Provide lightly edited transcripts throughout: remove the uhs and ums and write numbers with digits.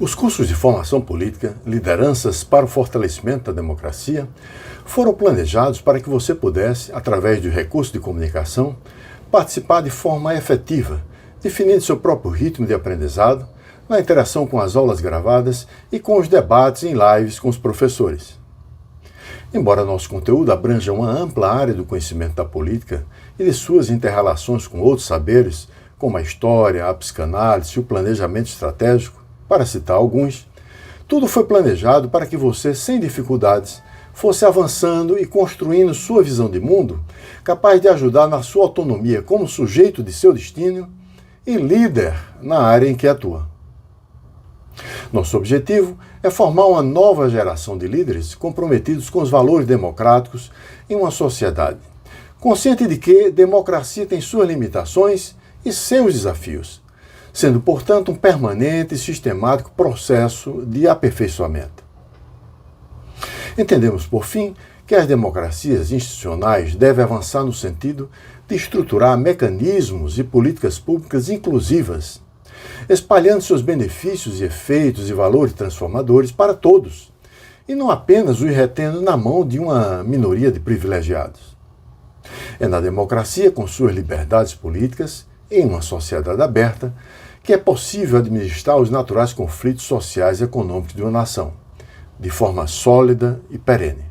Os cursos de formação política, lideranças para o fortalecimento da democracia, foram planejados para que você pudesse, através de recursos de comunicação, participar de forma efetiva, definindo seu próprio ritmo de aprendizado, na interação com as aulas gravadas e com os debates em lives com os professores. Embora nosso conteúdo abranja uma ampla área do conhecimento da política e de suas interrelações com outros saberes, como a história, a psicanálise e o planejamento estratégico, para citar alguns, tudo foi planejado para que você, sem dificuldades, fosse avançando e construindo sua visão de mundo, capaz de ajudar na sua autonomia como sujeito de seu destino e líder na área em que atua. Nosso objetivo é formar uma nova geração de líderes comprometidos com os valores democráticos em uma sociedade, consciente de que democracia tem suas limitações e seus desafios, sendo, portanto, um permanente e sistemático processo de aperfeiçoamento. Entendemos, por fim, que as democracias institucionais devem avançar no sentido de estruturar mecanismos e políticas públicas inclusivas, espalhando seus benefícios e efeitos e valores transformadores para todos, e não apenas os retendo na mão de uma minoria de privilegiados. É na democracia, com suas liberdades políticas, em uma sociedade aberta, que é possível administrar os naturais conflitos sociais e econômicos de uma nação, de forma sólida e perene.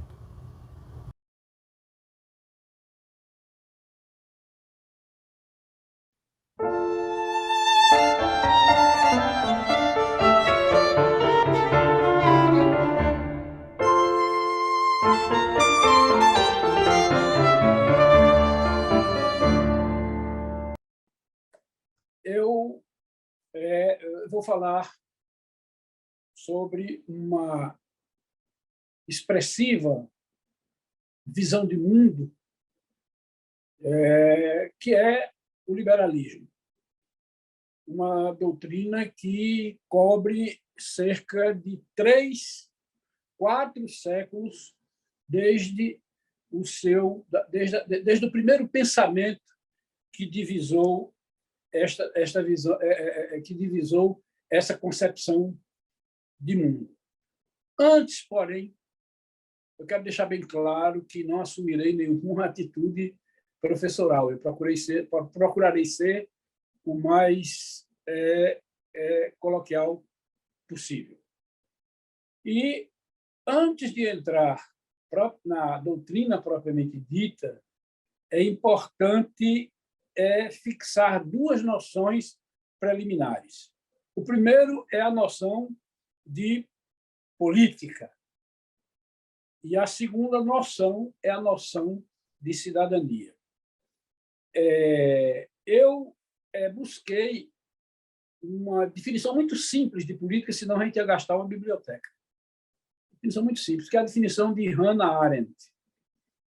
Eu vou falar sobre uma expressiva visão de mundo que é o liberalismo, uma doutrina que cobre cerca de 4 séculos desde o primeiro pensamento que divisou esta visão, que divisou essa concepção de mundo. Antes, porém, eu quero deixar bem claro que não assumirei nenhuma atitude professoral. Eu procurarei ser o mais coloquial possível. E, antes de entrar na doutrina propriamente dita, é importante fixar 2 noções preliminares. O primeiro é a noção de política, e a segunda noção é a noção de cidadania. Eu busquei uma definição muito simples de política, senão a gente ia gastar uma biblioteca. Definição muito simples, que é a definição de Hannah Arendt.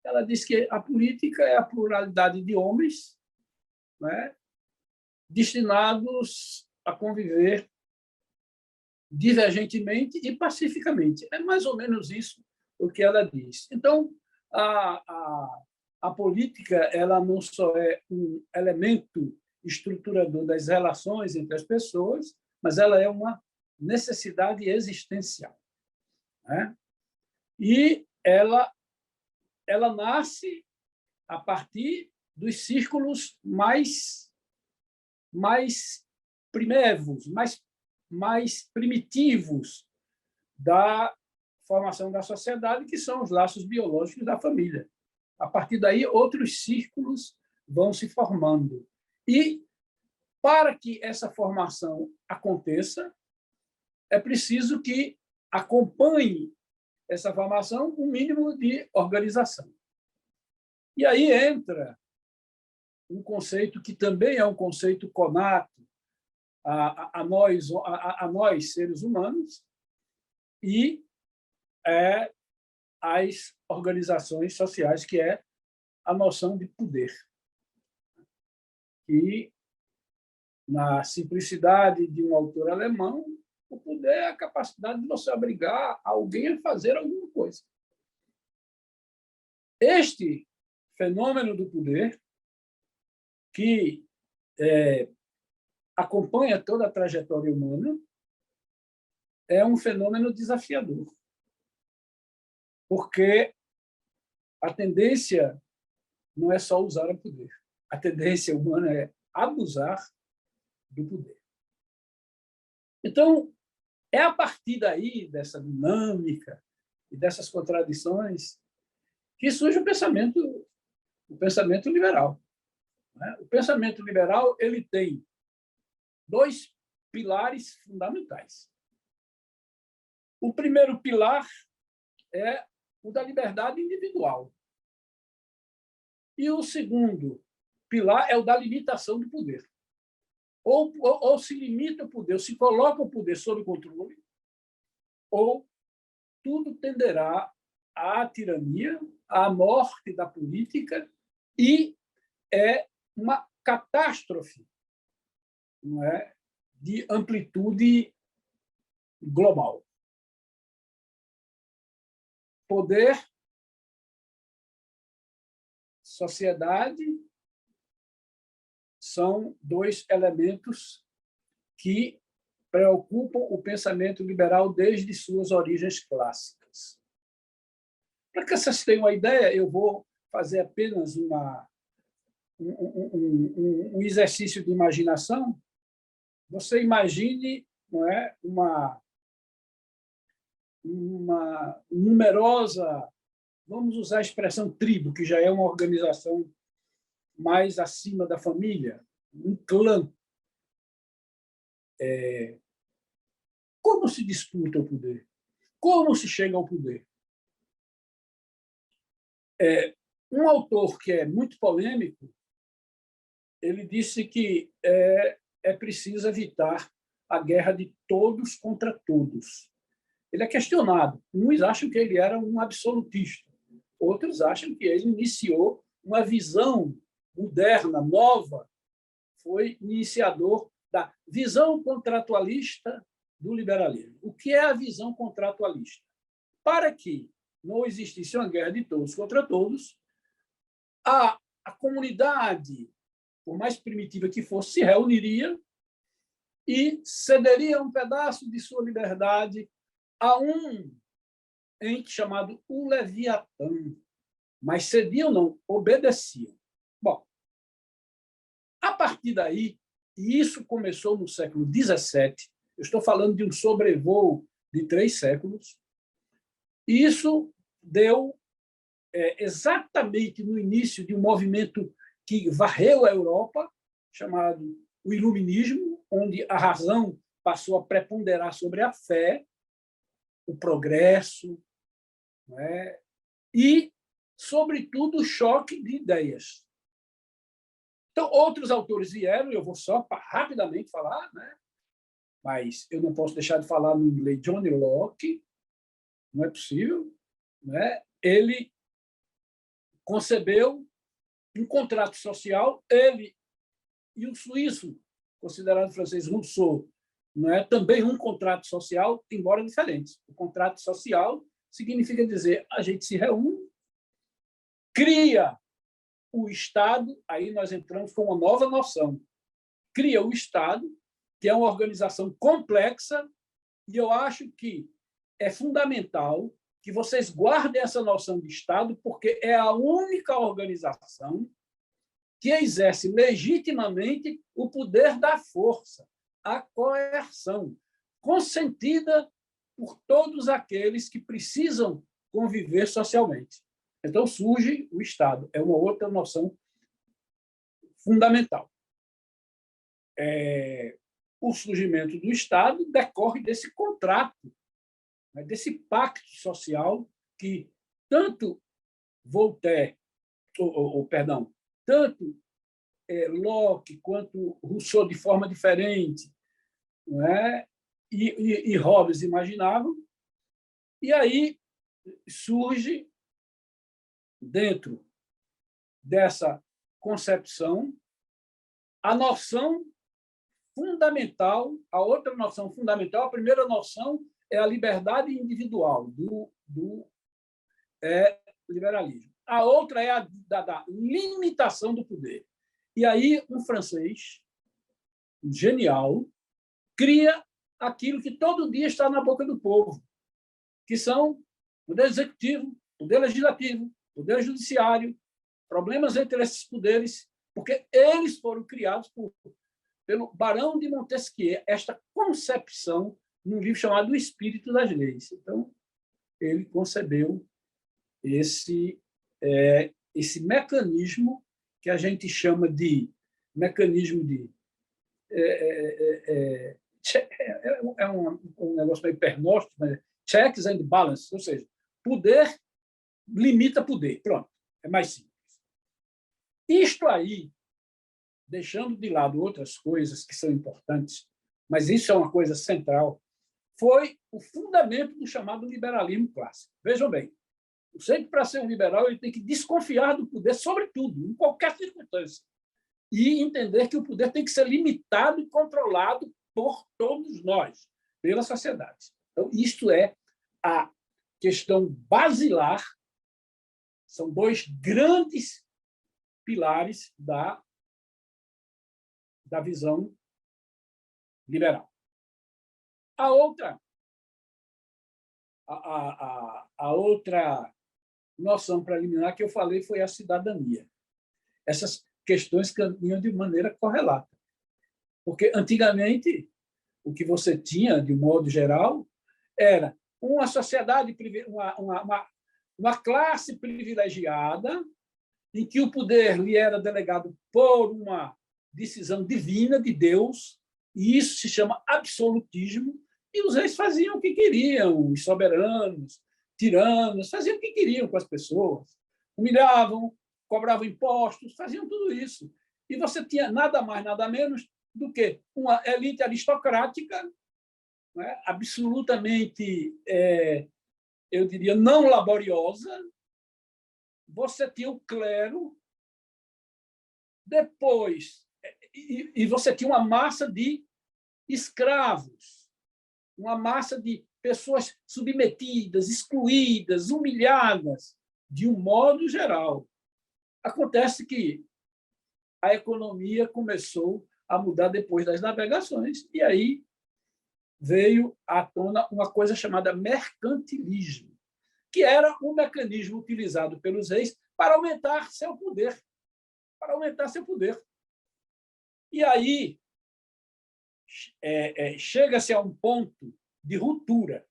Ela diz que a política é a pluralidade de homens, né, destinados a conviver divergentemente e pacificamente. É mais ou menos isso o que ela diz. Então, a política ela não só é um elemento estruturador das relações entre as pessoas, mas ela é uma necessidade existencial, né? E ela nasce a partir dos círculos mais primevos, mais primitivos da formação da sociedade, que são os laços biológicos da família. A partir daí, outros círculos vão se formando. E, para que essa formação aconteça, é preciso que acompanhe essa formação um mínimo de organização. E aí entra um conceito que também é um conceito conato a nós, seres humanos, e as organizações sociais, que é a noção de poder. E, na simplicidade de um autor alemão, o poder é a capacidade de você obrigar alguém a fazer alguma coisa. Este fenômeno do poder, que acompanha toda a trajetória humana, é um fenômeno desafiador, porque a tendência não é só usar o poder. A tendência humana é abusar do poder. Então, é a partir daí, dessa dinâmica e dessas contradições, que surge o pensamento liberal. O pensamento liberal ele tem dois pilares fundamentais. O primeiro pilar é o da liberdade individual. E o segundo pilar é o da limitação do poder. Ou se limita o poder, ou se coloca o poder sob controle, ou tudo tenderá à tirania, à morte da política, e é uma catástrofe, não é, de amplitude global. Poder, sociedade, são dois elementos que preocupam o pensamento liberal desde suas origens clássicas. Para que vocês tenham uma ideia, eu vou fazer apenas um exercício de imaginação. Você imagine, não é, uma numerosa, vamos usar a expressão tribo, que já é uma organização mais acima da família, um clã. Como se disputa o poder? Como se chega ao poder? Um autor que é muito polêmico, ele disse que é preciso evitar a guerra de todos contra todos. Ele é questionado. Uns acham que ele era um absolutista, outros acham que ele iniciou uma visão moderna, nova, foi iniciador da visão contratualista do liberalismo. O que é a visão contratualista? Para que não existisse uma guerra de todos contra todos, a comunidade, por mais primitiva que fosse, se reuniria e cederia um pedaço de sua liberdade a um ente chamado o Leviatã. Mas cediam, não, obedeciam. Bom, a partir daí, e isso começou no século XVII, eu estou falando de um sobrevoo de 3 séculos, e isso deu exatamente no início de um movimento que varreu a Europa, chamado o Iluminismo, onde a razão passou a preponderar sobre a fé, o progresso, não é? E, sobretudo, o choque de ideias. Então, outros autores vieram, eu vou só rapidamente falar, né? Mas eu não posso deixar de falar no inglês John Locke, não é possível, né? Ele concebeu um contrato social, ele e o suíço, considerado francês Rousseau, não é também um contrato social, embora diferentes. O contrato social significa dizer a gente se reúne, cria o Estado, aí nós entramos com uma nova noção, cria o Estado, que é uma organização complexa, e eu acho que é fundamental que vocês guardem essa noção de Estado, porque é a única organização que exerce legitimamente o poder da força, a coerção, consentida por todos aqueles que precisam conviver socialmente. Então, surge o Estado. É uma outra noção fundamental. O surgimento do Estado decorre desse contrato, desse pacto social que tanto Voltaire, tanto Locke quanto Rousseau, de forma diferente, não é? e Hobbes imaginavam. E aí surge, dentro dessa concepção, a noção fundamental, a outra noção fundamental, a primeira noção é a liberdade individual do liberalismo. A outra é a da limitação do poder. E aí um francês genial cria aquilo que todo dia está na boca do povo, que são poder executivo, poder legislativo, poder judiciário, problemas entre esses poderes, porque eles foram criados pelo Barão de Montesquieu, esta concepção num livro chamado O Espírito das Leis. Então, ele concebeu esse mecanismo que a gente chama de mecanismo de... um negócio meio pernóstico, mas checks and balances, ou seja, poder limita poder. Pronto, é mais simples. Isto aí, deixando de lado outras coisas que são importantes, mas isso é uma coisa central, foi o fundamento do chamado liberalismo clássico. Vejam bem, eu sei que para ser um liberal ele tem que desconfiar do poder, sobretudo, em qualquer circunstância, e entender que o poder tem que ser limitado e controlado por todos nós, pela sociedade. Então, isto é a questão basilar, são dois grandes pilares da visão liberal. A outra noção preliminar que eu falei foi a cidadania. Essas questões caminham de maneira correlata. Porque, antigamente, o que você tinha, de um modo geral, era uma sociedade, uma classe privilegiada, em que o poder lhe era delegado por uma decisão divina de Deus, e isso se chama absolutismo, e os reis faziam o que queriam, os soberanos, tiranos, faziam o que queriam com as pessoas, humilhavam, cobravam impostos, faziam tudo isso. E você tinha nada mais, nada menos do que uma elite aristocrática, né, absolutamente, eu diria, não laboriosa. Você tinha o clero, depois, e você tinha uma massa de escravos, uma massa de pessoas submetidas, excluídas, humilhadas, de um modo geral. Acontece que a economia começou a mudar depois das navegações, e aí veio à tona uma coisa chamada mercantilismo, que era um mecanismo utilizado pelos reis para aumentar seu poder. E aí chega-se a um ponto de ruptura,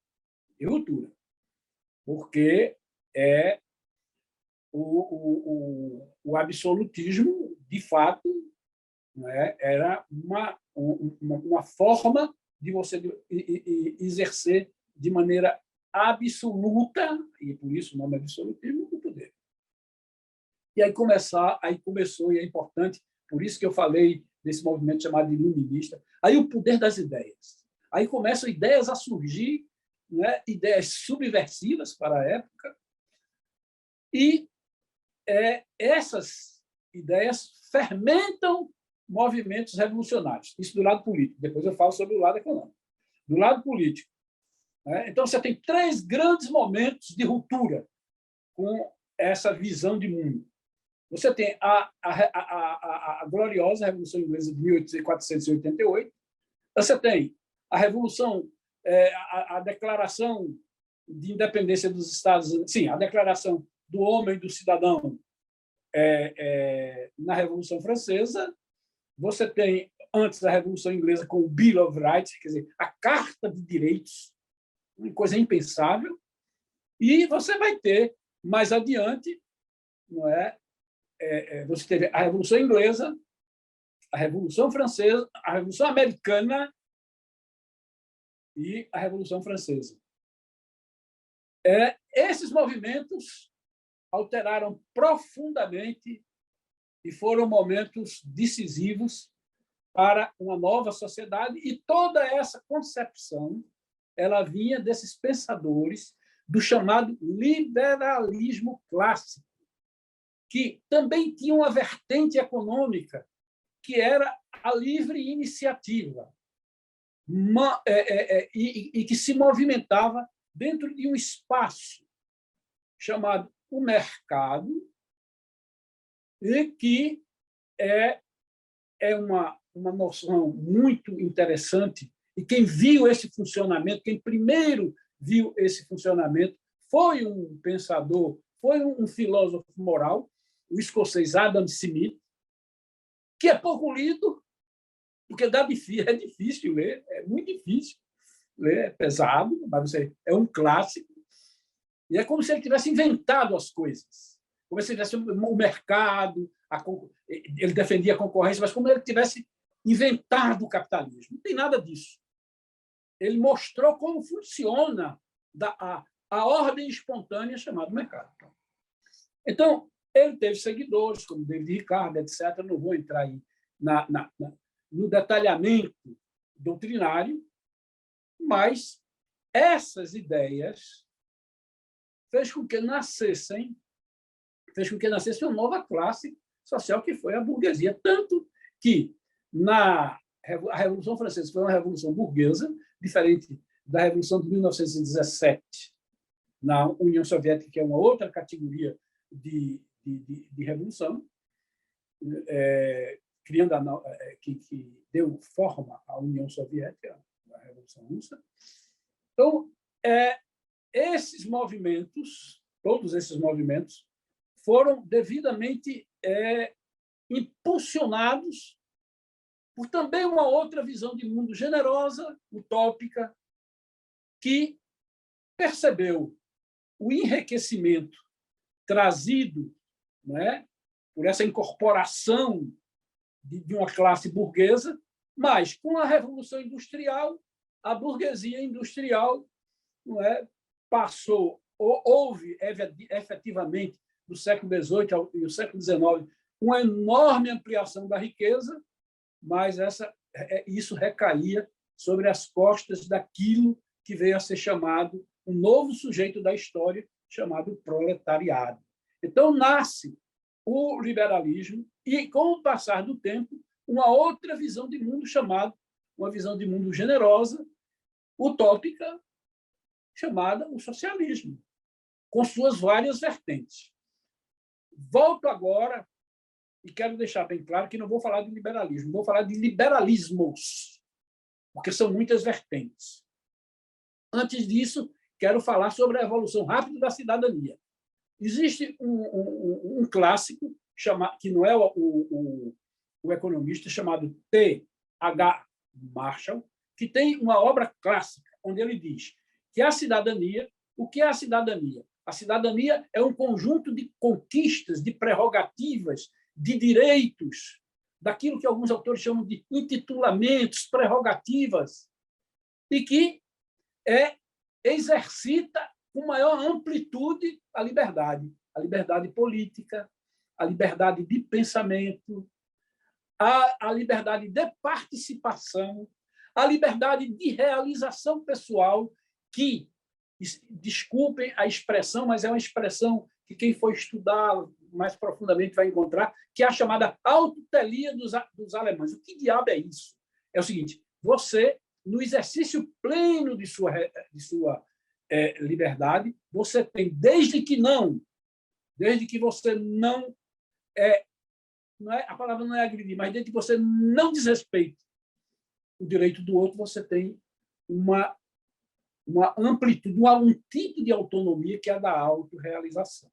porque o absolutismo, de fato, né, era uma forma de você exercer de maneira absoluta, e por isso o nome é absolutismo, o poder. E aí começou, e é importante, por isso que eu falei desse movimento chamado de iluminista, aí o poder das ideias. Aí começam ideias a surgir, né, ideias subversivas para a época, e essas ideias fermentam movimentos revolucionários. Isso do lado político. Depois eu falo sobre o lado econômico. Do lado político, né? Então, você tem 3 grandes momentos de ruptura com essa visão de mundo. Você tem a gloriosa Revolução Inglesa de 1488. Você tem a Revolução, a Declaração de Independência dos Estados Unidos, sim, a Declaração do Homem e do Cidadão na Revolução Francesa. Você tem, antes da Revolução Inglesa, com o Bill of Rights, quer dizer, a Carta de Direitos, uma coisa impensável. E você vai ter, mais adiante, não é? Você teve a Revolução Inglesa, a Revolução Francesa, a Revolução Americana e a Revolução Francesa. Esses movimentos alteraram profundamente e foram momentos decisivos para uma nova sociedade, e toda essa concepção ela vinha desses pensadores do chamado liberalismo clássico, que também tinha uma vertente econômica, que era a livre iniciativa, e que se movimentava dentro de um espaço chamado o mercado, e que é uma noção muito interessante e quem viu esse funcionamento, quem primeiro viu esse funcionamento, foi um pensador, foi um filósofo moral, o escocês Adam Smith, que é pouco lido, porque é difícil ler, é muito difícil ler, é pesado, mas é um clássico, e é como se ele tivesse inventado as coisas, como se ele tivesse o mercado, ele defendia a concorrência, mas como ele tivesse inventado o capitalismo. Não tem nada disso. Ele mostrou como funciona a ordem espontânea chamada mercado. Então, ele teve seguidores, como David Ricardo, etc. Não vou entrar aí no detalhamento doutrinário, mas essas ideias fez com que nascesse uma nova classe social, que foi a burguesia. Tanto que a Revolução Francesa foi uma revolução burguesa, diferente da Revolução de 1917, na União Soviética, que é uma outra categoria de revolução, que deu forma à União Soviética, a Revolução Russa. Então, esses movimentos, todos esses movimentos, foram devidamente impulsionados por também uma outra visão de mundo generosa, utópica, que percebeu o enriquecimento trazido, né, por essa incorporação de uma classe burguesa, mas com a Revolução Industrial, a burguesia industrial, não é, houve efetivamente, do século XVIII e o século XIX, uma enorme ampliação da riqueza, mas isso recaía sobre as costas daquilo que veio a ser chamado um novo sujeito da história, chamado proletariado. Então, nasce o liberalismo e, com o passar do tempo, uma outra visão de mundo chamada, uma visão de mundo generosa, utópica, chamada o socialismo, com suas várias vertentes. Volto agora e quero deixar bem claro que não vou falar de liberalismo, vou falar de liberalismos, porque são muitas vertentes. Antes disso, quero falar sobre a evolução rápida da cidadania. Existe um clássico, que não é o economista, chamado T.H. Marshall, que tem uma obra clássica, onde ele diz que a cidadania, o que é a cidadania? A cidadania é um conjunto de conquistas, de prerrogativas, de direitos, daquilo que alguns autores chamam de intitulamentos, prerrogativas, e que exercita com maior amplitude a liberdade política, a liberdade de pensamento, a liberdade de participação, a liberdade de realização pessoal, que, desculpem a expressão, mas é uma expressão que quem for estudar mais profundamente vai encontrar, que é a chamada autotelia dos alemães. O que diabo é isso? É o seguinte: você, no exercício pleno de sua liberdade, você tem, desde que você não a palavra não é agredir, mas desde que você não desrespeite o direito do outro, você tem uma amplitude, um tipo de autonomia, que é a da autorrealização.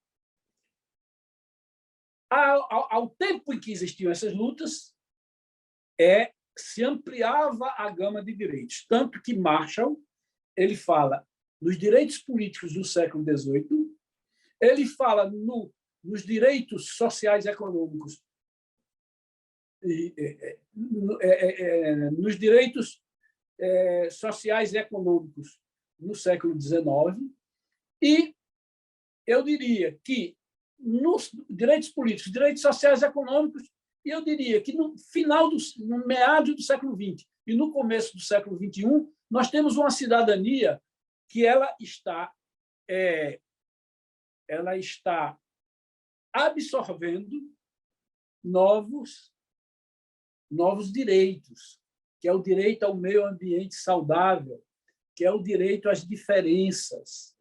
Ao tempo em que existiam essas lutas, se ampliava a gama de direitos, tanto que Marshall ele fala nos direitos políticos do século XVIII, ele fala nos direitos sociais e econômicos, nos direitos sociais e econômicos no século XIX, e eu diria que nos direitos políticos, direitos sociais e econômicos, e eu diria que no meados do século XX e no começo do século XXI, nós temos uma cidadania que ela está absorvendo novos direitos, que é o direito ao meio ambiente saudável, que é o direito às diferenças,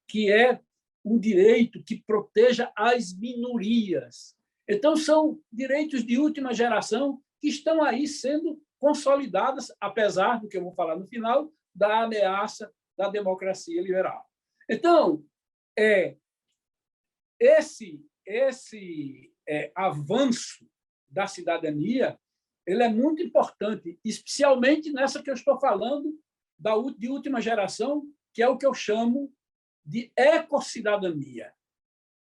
que é um direito que proteja as minorias. Então, são direitos de última geração que estão aí sendo consolidadas, apesar do que eu vou falar no final, da ameaça da democracia liberal. Então, esse avanço da cidadania ele é muito importante, especialmente nessa que eu estou falando de última geração, que é o que eu chamo de ecossidadania.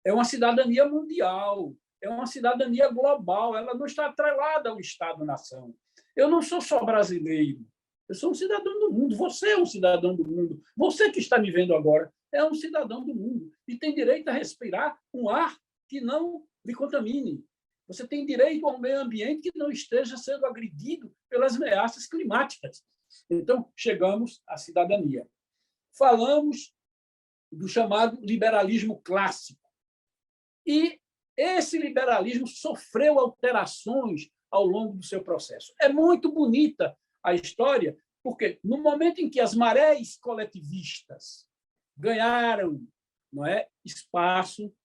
É uma cidadania mundial, é uma cidadania global, ela não está atrelada ao Estado-nação. Eu não sou só brasileiro, eu sou um cidadão do mundo, você é um cidadão do mundo, você que está me vendo agora é um cidadão do mundo e tem direito a respirar um ar que não lhe contamine. Você tem direito a um meio ambiente que não esteja sendo agredido pelas ameaças climáticas. Então, chegamos à cidadania. Falamos do chamado liberalismo clássico. E esse liberalismo sofreu alterações ao longo do seu processo. É muito bonita a história, porque no momento em que as marés coletivistas ganharam, não é, espaço,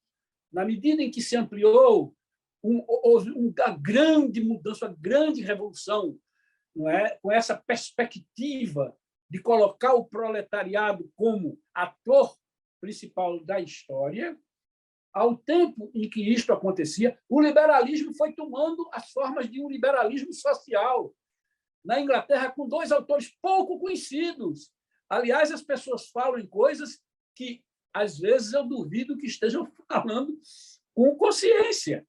na medida em que se ampliou, houve uma grande mudança, uma grande revolução, não é, com essa perspectiva de colocar o proletariado como ator principal da história. Ao tempo em que isto acontecia, o liberalismo foi tomando as formas de um liberalismo social. Na Inglaterra, com dois autores pouco conhecidos. Aliás, as pessoas falam em coisas que, às vezes, eu duvido que estejam falando com consciência.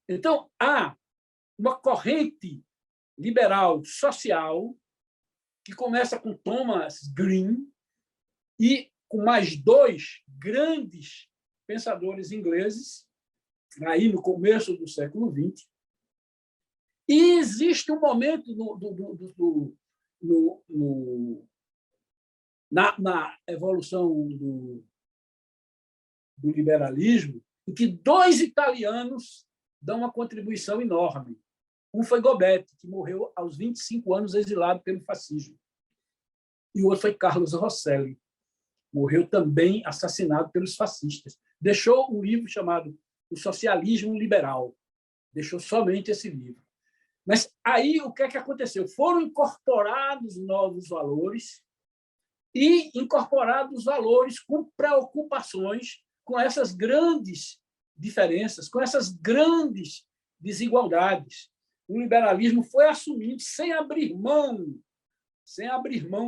Então, há uma corrente liberal social que começa com Thomas Green e com mais dois grandes pensadores ingleses, aí no começo do século XX. E existe um momento na evolução do liberalismo em que dois italianos dão uma contribuição enorme. Um foi Gobetti, que morreu aos 25 anos exilado pelo fascismo. E o outro foi Carlos Rosselli, morreu também assassinado pelos fascistas. Deixou um livro chamado O Socialismo Liberal. Deixou somente esse livro. Mas aí o que é que aconteceu? Foram incorporados novos valores e incorporados valores com preocupações com essas grandes diferenças, com essas grandes desigualdades. O liberalismo foi assumindo sem abrir mão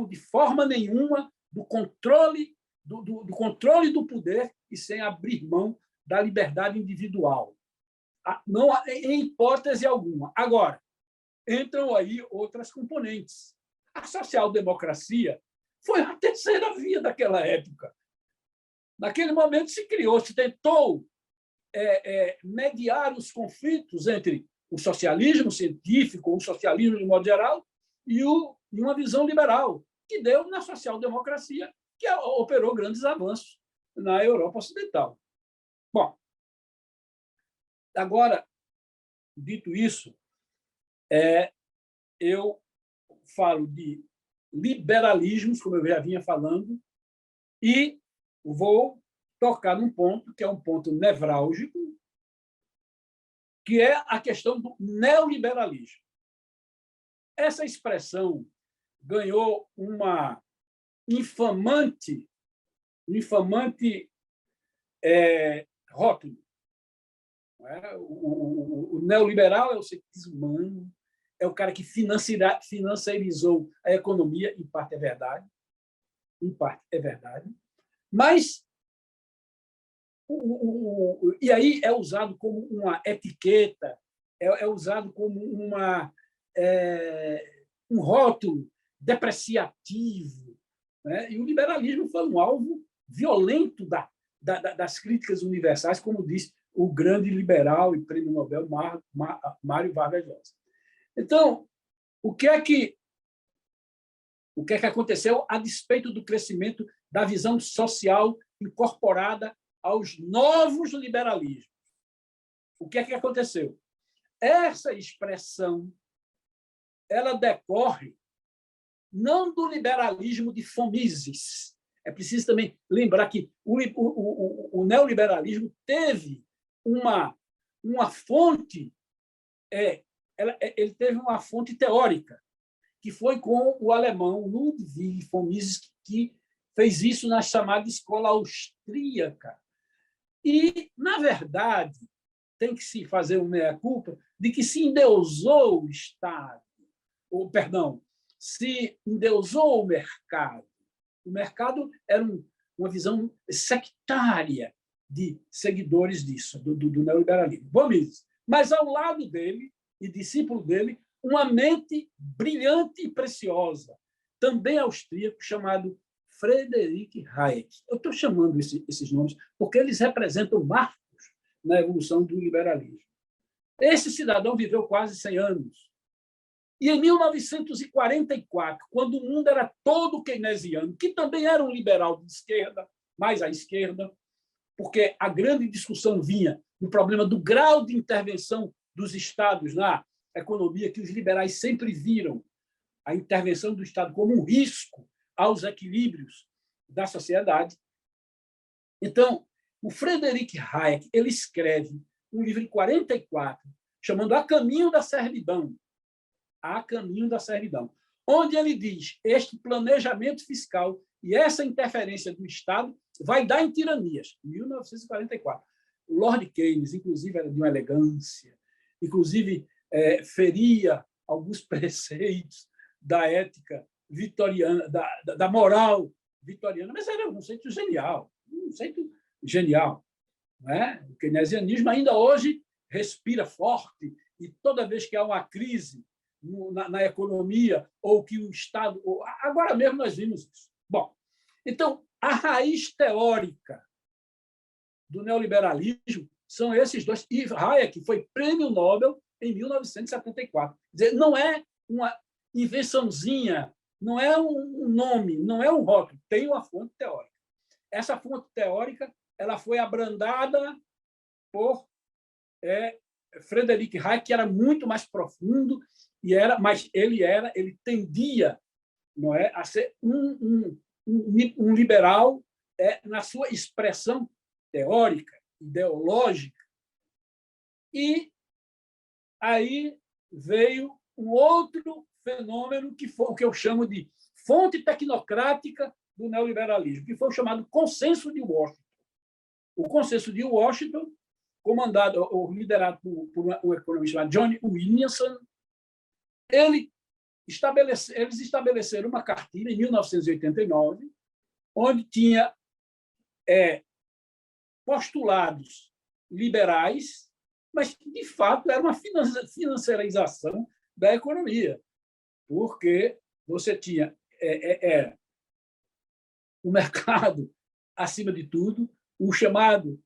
de forma nenhuma do controle do poder e sem abrir mão da liberdade individual. Não em hipótese alguma. Agora, entram aí outras componentes. A social-democracia foi a terceira via daquela época. Naquele momento se tentou mediar os conflitos entre o socialismo científico, o socialismo de modo geral, e uma visão liberal, que deu na social-democracia, que operou grandes avanços na Europa Ocidental. Bom, agora, dito isso, eu falo de liberalismos, como eu já vinha falando, e vou tocar num ponto que é um ponto nevrálgico, que é a questão do neoliberalismo. Essa expressão ganhou uma infamante rótulo. O neoliberal é o cientismo humano, é o cara que financiarizou a economia, em parte é verdade, mas e aí é usado como uma etiqueta, é usado como um rótulo depreciativo, né? E o liberalismo foi um alvo violento das críticas universais, como diz o grande liberal e prêmio Nobel Mário Vargas Llosa. Então, o que é que aconteceu a despeito do crescimento da visão social incorporada aos novos liberalismos? O que é que aconteceu? Essa expressão ela decorre não do liberalismo de Mises. É preciso também lembrar que o neoliberalismo teve uma fonte, ele teve uma fonte teórica, que foi com o alemão Ludwig von Mises, que fez isso na chamada escola austríaca. E, na verdade, tem que se fazer uma meia-culpa de que se endeusou o Estado, ou, perdão, se endeusou o mercado. O mercado era uma visão sectária de seguidores disso, do neoliberalismo. Von Mises. Mas, ao lado dele, e discípulo dele, uma mente brilhante e preciosa, também austríaco, chamado Friedrich Hayek. Eu estou chamando esses nomes porque eles representam marcos na evolução do liberalismo. Esse cidadão viveu quase 100 anos. E, em 1944, quando o mundo era todo keynesiano, que também era um liberal de esquerda, mais à esquerda, porque a grande discussão vinha no problema do grau de intervenção dos Estados na economia, que os liberais sempre viram a intervenção do Estado como um risco aos equilíbrios da sociedade. Então, o Friedrich Hayek ele escreve um livro em 44, chamando A Caminho da Servidão, A Caminho da Servidão, onde ele diz este planejamento fiscal e essa interferência do Estado vai dar em tiranias. 1944. O Lord Keynes, inclusive, era de uma elegância, inclusive feria alguns preceitos da ética vitoriana, da moral vitoriana, mas era um conceito genial, não é? O keynesianismo ainda hoje respira forte e toda vez que há uma crise na economia ou que o Estado... Agora mesmo nós vimos isso. Bom, então, a raiz teórica do neoliberalismo são esses dois. E Hayek foi prêmio Nobel em 1974. Quer dizer, não é uma invençãozinha, não é um nome, não é um rótulo, tem uma fonte teórica. Essa fonte teórica ela foi abrandada por Friedrich Hayek, que era muito mais profundo, mas ele tendia, não é, a ser um liberal na sua expressão teórica, ideológica. E aí veio um outro fenômeno que foi o que eu chamo de fonte tecnocrática do neoliberalismo, que foi o chamado Consenso de Washington. O Consenso de Washington, comandado ou liderado por um economista chamado John Williamson, eles estabeleceram uma cartilha em 1989, onde tinha postulados liberais, mas que, de fato, era uma financiarização da economia, porque você tinha o mercado acima de tudo, o chamado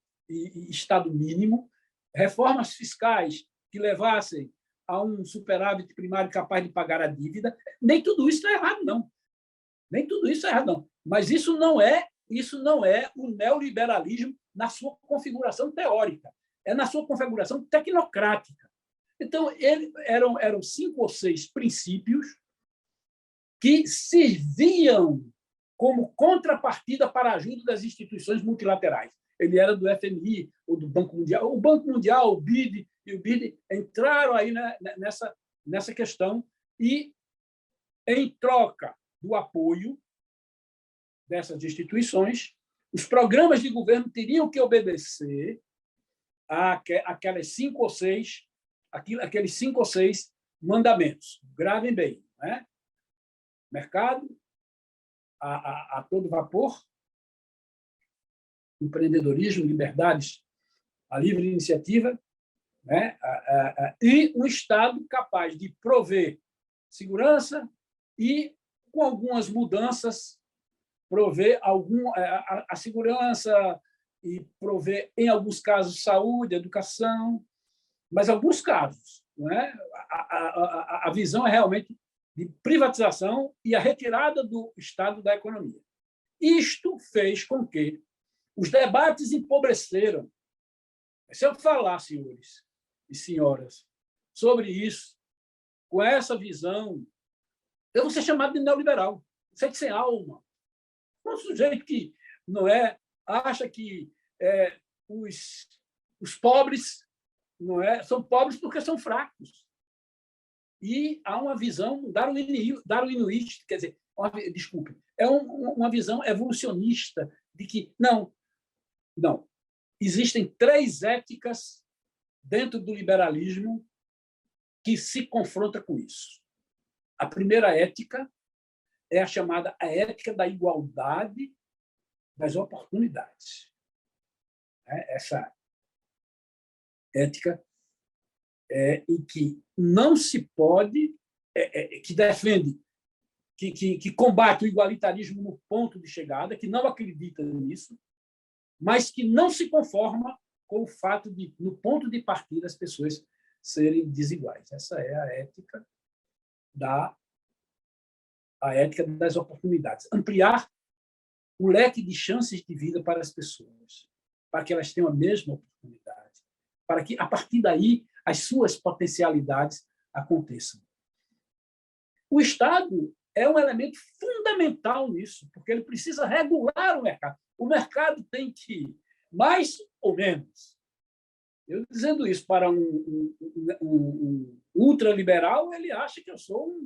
Estado mínimo, reformas fiscais que levassem a um superávit primário capaz de pagar a dívida. Nem tudo isso é errado, não. Nem tudo isso é errado, não. Mas isso não é o neoliberalismo na sua configuração teórica, é na sua configuração tecnocrática. Então, eram 5 ou 6 princípios que serviam como contrapartida para a ajuda das instituições multilaterais. Ele era do FMI ou do Banco Mundial. O Banco Mundial, o BID e o BID entraram aí nessa questão e, em troca do apoio dessas instituições, os programas de governo teriam que obedecer aqueles 5 ou 6 mandamentos. Gravem bem, né? Mercado a todo vapor, empreendedorismo, liberdades, a livre iniciativa, né? E um Estado capaz de prover segurança e, com algumas mudanças, prover a segurança e prover, em alguns casos, saúde, educação, mas em alguns casos, né? A visão é realmente de privatização e a retirada do Estado da economia. Isto fez com que os debates empobreceram. Se eu falar, senhores e senhoras, sobre isso, com essa visão, eu vou ser chamado de neoliberal, sujeito sem alma. Um sujeito que acha que os pobres são pobres porque são fracos. E há uma visão darwinista, quer dizer, desculpe, é uma visão evolucionista de que não, existem 3 éticas dentro do liberalismo que se confrontam com isso. A primeira ética é a chamada a ética da igualdade das oportunidades. Essa ética em que não se pode, que defende, que combate o igualitarismo no ponto de chegada, que não acredita nisso, mas que não se conforma com o fato de, no ponto de partida, as pessoas serem desiguais. Essa é a ética das oportunidades. Ampliar o leque de chances de vida para as pessoas, para que elas tenham a mesma oportunidade, para que, a partir daí, as suas potencialidades aconteçam. O Estado é um elemento fundamental nisso, porque ele precisa regular o mercado. O mercado tem que, mais ou menos, eu dizendo isso para um ultraliberal, ele acha que eu sou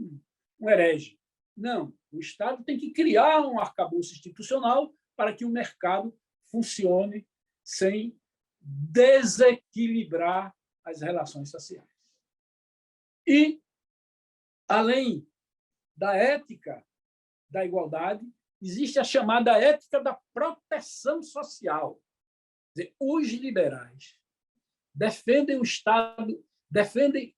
um herege. Não, o Estado tem que criar um arcabouço institucional para que o mercado funcione sem desequilibrar as relações sociais. E, além da ética da igualdade, existe a chamada ética da proteção social. Quer dizer, os liberais defendem o Estado, defendem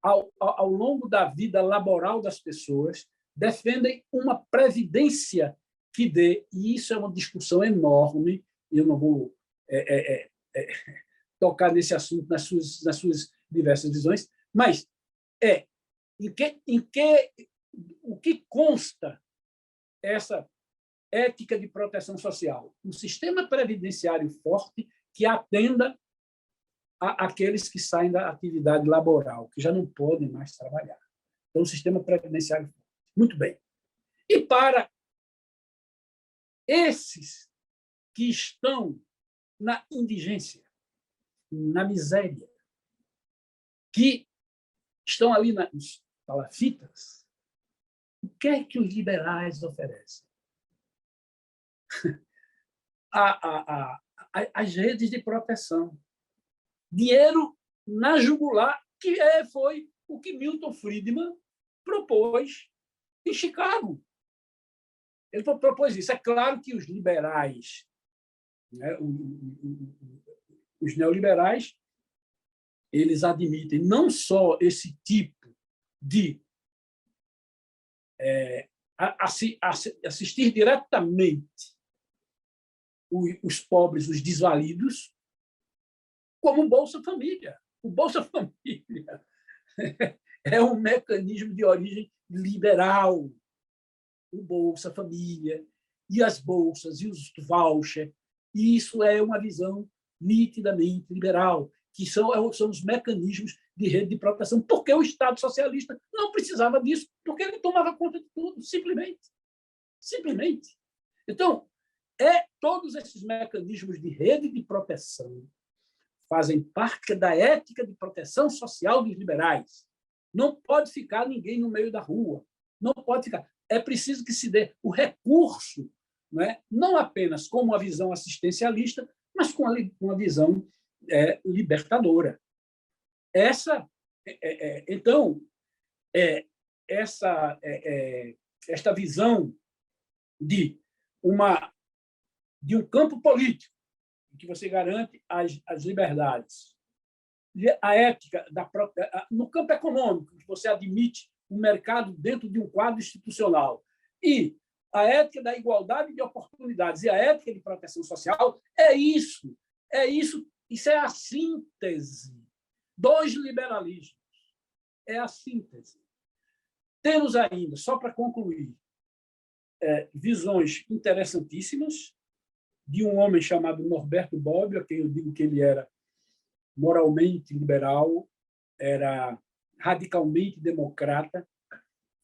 ao longo da vida laboral das pessoas, defendem uma previdência que dê, e isso é uma discussão enorme, e eu não vou tocar nesse assunto nas suas diversas visões, mas o que consta essa ética de proteção social? Um sistema previdenciário forte que atenda àqueles que saem da atividade laboral, que já não podem mais trabalhar. Então, um sistema previdenciário forte. Muito bem. E para esses que estão na indigência, na miséria, que estão ali nas palafitas, o que é que os liberais oferecem? As redes de proteção. Dinheiro na jugular, que foi o que Milton Friedman propôs em Chicago. Ele propôs isso. É claro que os liberais, né, os neoliberais, eles admitem não só esse tipo de assistir diretamente os pobres, os desvalidos, como o Bolsa Família. O Bolsa Família é um mecanismo de origem liberal. O Bolsa Família e as bolsas e os vouchers. E isso é uma visão nitidamente liberal, que são os mecanismos de rede de proteção, porque o Estado socialista não precisava disso, porque ele tomava conta de tudo, simplesmente. Simplesmente. Então, todos esses mecanismos de rede de proteção fazem parte da ética de proteção social dos liberais. Não pode ficar ninguém no meio da rua. Não pode ficar. É preciso que se dê o recurso, não apenas com uma visão assistencialista, mas com uma visão libertadora. Então, esta visão de um campo político em que você garante as liberdades, a ética no campo econômico, que você admite um mercado dentro de um quadro institucional, e a ética da igualdade de oportunidades e a ética de proteção social, isso é a síntese dos liberalismos. É a síntese. Temos ainda, só para concluir, visões interessantíssimas de um homem chamado Norberto Bobbio, a quem eu digo que ele era moralmente liberal, era radicalmente democrata,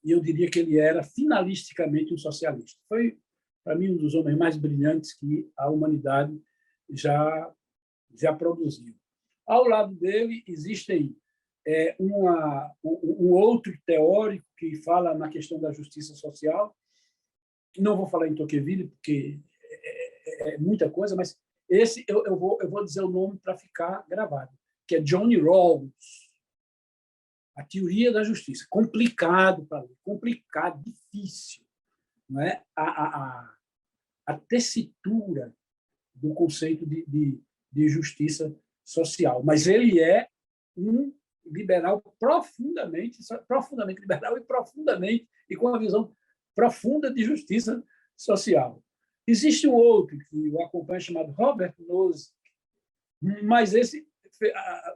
e eu diria que ele era finalisticamente um socialista. Foi, para mim, um dos homens mais brilhantes que a humanidade já produziu. Ao lado dele existem Um outro teórico que fala na questão da justiça social, não vou falar em Tocqueville, porque é muita coisa, mas esse eu vou dizer o nome para ficar gravado, que é John Rawls, A Teoria da Justiça. Complicado para ler, complicado, difícil. Não é? A tessitura do conceito de justiça social. Mas ele é um liberal profundamente liberal e com uma visão profunda de justiça social. Existe um outro que o acompanha, chamado Robert Nozick, mas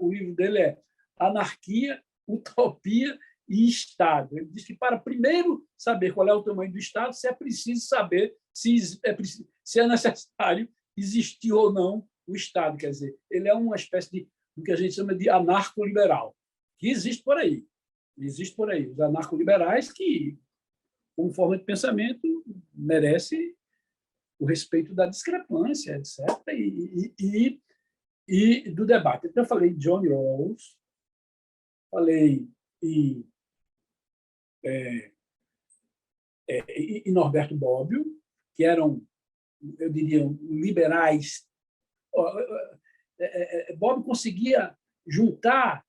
o livro dele é Anarquia, Utopia e Estado. Ele diz que para primeiro saber qual é o tamanho do Estado, se é preciso saber se é necessário existir ou não o Estado. Quer dizer, ele é uma espécie de o que a gente chama de anarco-liberal, que existe por aí. Existe por aí. Os anarco-liberais que, como forma de pensamento, merece o respeito da discrepância, etc., e do debate. Então, eu falei em John Rawls, falei em Norberto Bobbio, que eram, eu diria, liberais. Bobbio conseguia juntar,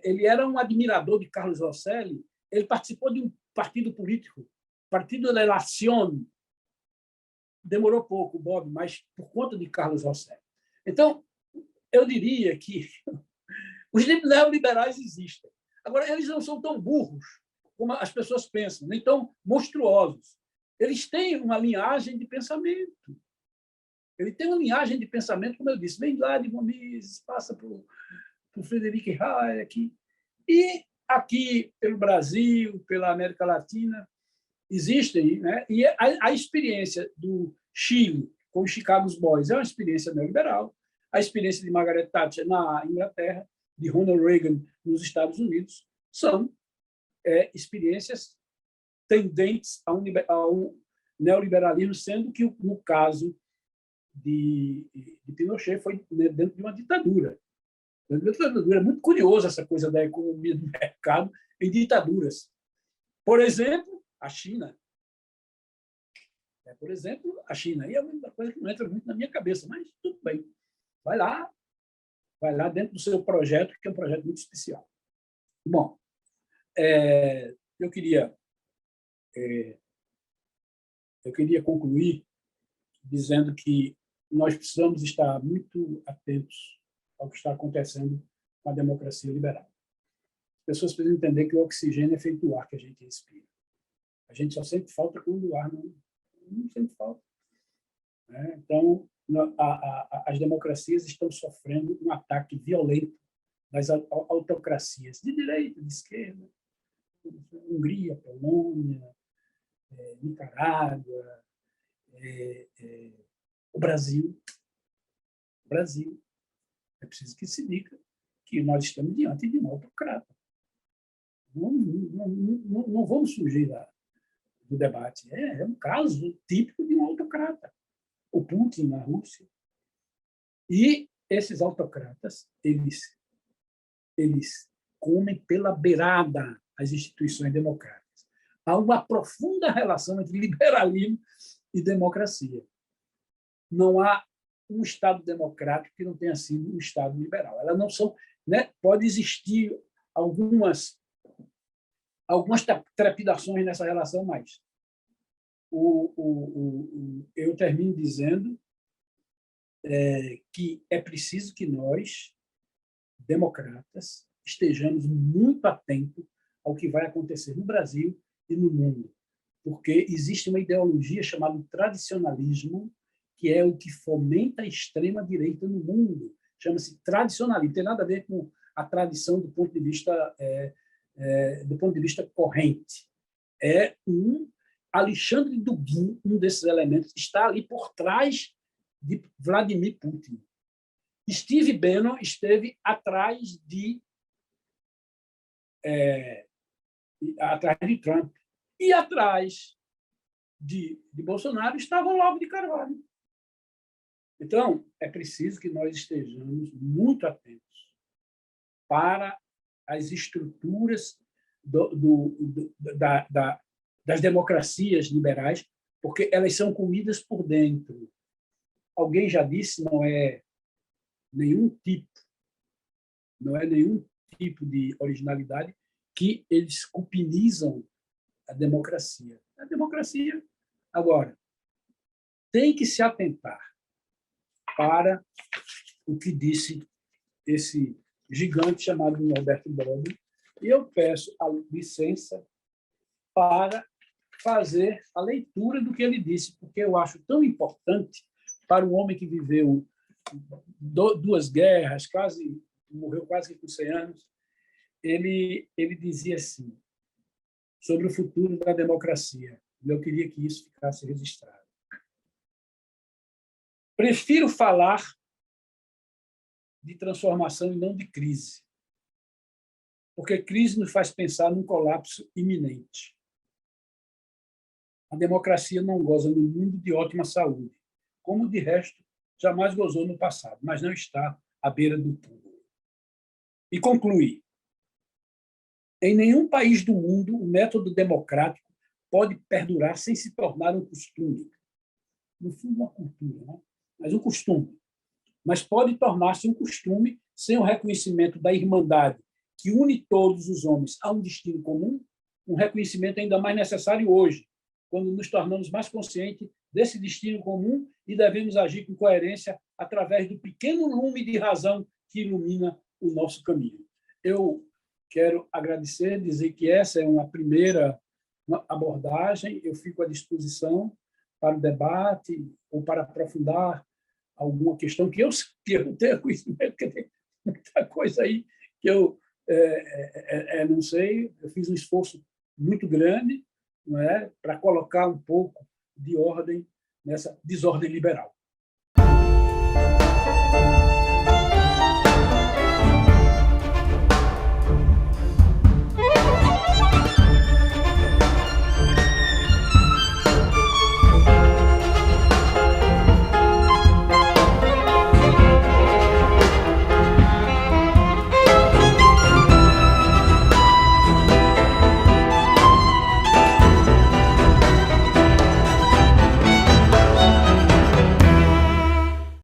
ele era um admirador de Carlos Rosselli, ele participou de um partido político, Partido da Nación, demorou pouco, Bobbio, mas por conta de Carlos Rosselli. Então, eu diria que os neoliberais existem. Agora, eles não são tão burros como as pessoas pensam, nem tão monstruosos. Eles têm uma linhagem de pensamento. Ele tem uma linhagem de pensamento, como eu disse, vem lá de Mises, passa para o Friedrich Hayek, e aqui pelo Brasil, pela América Latina, existem, né? E a experiência do Chile com os Chicago Boys é uma experiência neoliberal, a experiência de Margaret Thatcher na Inglaterra, de Ronald Reagan nos Estados Unidos, são experiências tendentes a um neoliberalismo, sendo que, no caso de Pinochet, foi dentro de uma ditadura. É muito curioso essa coisa da economia do mercado em ditaduras. Por exemplo, a China. E é uma coisa que não entra muito na minha cabeça, mas tudo bem. Vai lá dentro do seu projeto, que é um projeto muito especial. Bom, eu queria concluir dizendo que nós precisamos estar muito atentos ao que está acontecendo com a democracia liberal. As pessoas precisam entender que o oxigênio é feito do ar que a gente respira. A gente só sente falta quando o ar não sente falta. Então, as democracias estão sofrendo um ataque violento das autocracias de direita, de esquerda, Hungria, Polônia, Nicarágua, o Brasil. É preciso que se diga que nós estamos diante de um autocrata. Não vamos fugir do debate. É um caso típico de um autocrata. O Putin na Rússia. E esses autocratas, eles comem pela beirada as instituições democráticas. Há uma profunda relação entre liberalismo e democracia. Não há um Estado democrático que não tenha sido um Estado liberal. Elas não são, né? Pode existir algumas trepidações nessa relação, mas eu termino dizendo que é preciso que nós, democratas, estejamos muito atentos ao que vai acontecer no Brasil e no mundo, porque existe uma ideologia chamada tradicionalismo, que é o que fomenta a extrema-direita no mundo. Chama-se tradicionalismo. Não tem nada a ver com a tradição do ponto de vista corrente. É Alexandre Dugin, um desses elementos, está ali por trás de Vladimir Putin. Steve Bannon esteve atrás de Trump. E atrás de Bolsonaro estava o Olavo de Carvalho. Então, é preciso que nós estejamos muito atentos para as estruturas das democracias liberais, porque elas são comidas por dentro. Alguém já disse, não é nenhum tipo de originalidade que eles cupinizam a democracia. A democracia, agora, tem que se atentar para o que disse esse gigante chamado Norberto Bobbio, e eu peço a licença para fazer a leitura do que ele disse, porque eu acho tão importante para um homem que viveu 2 guerras, morreu quase com 100 anos. Ele dizia assim, sobre o futuro da democracia. Eu queria que isso ficasse registrado. Prefiro falar de transformação e não de crise, porque crise nos faz pensar num colapso iminente. A democracia não goza no mundo de ótima saúde, como, de resto, jamais gozou no passado, mas não está à beira do túmulo. E conclui: em nenhum país do mundo o método democrático pode perdurar sem se tornar um costume. No fundo, uma cultura, né? Mas um costume. Mas pode tornar-se um costume sem o reconhecimento da irmandade que une todos os homens a um destino comum, um reconhecimento ainda mais necessário hoje, quando nos tornamos mais conscientes desse destino comum e devemos agir com coerência através do pequeno lume de razão que ilumina o nosso caminho. Eu quero agradecer, dizer que essa é uma primeira abordagem, eu fico à disposição para o debate ou para aprofundar alguma questão que eu não tenho conhecimento, porque tem muita coisa aí que eu não sei. Eu fiz um esforço muito grande, não é, para colocar um pouco de ordem nessa desordem liberal.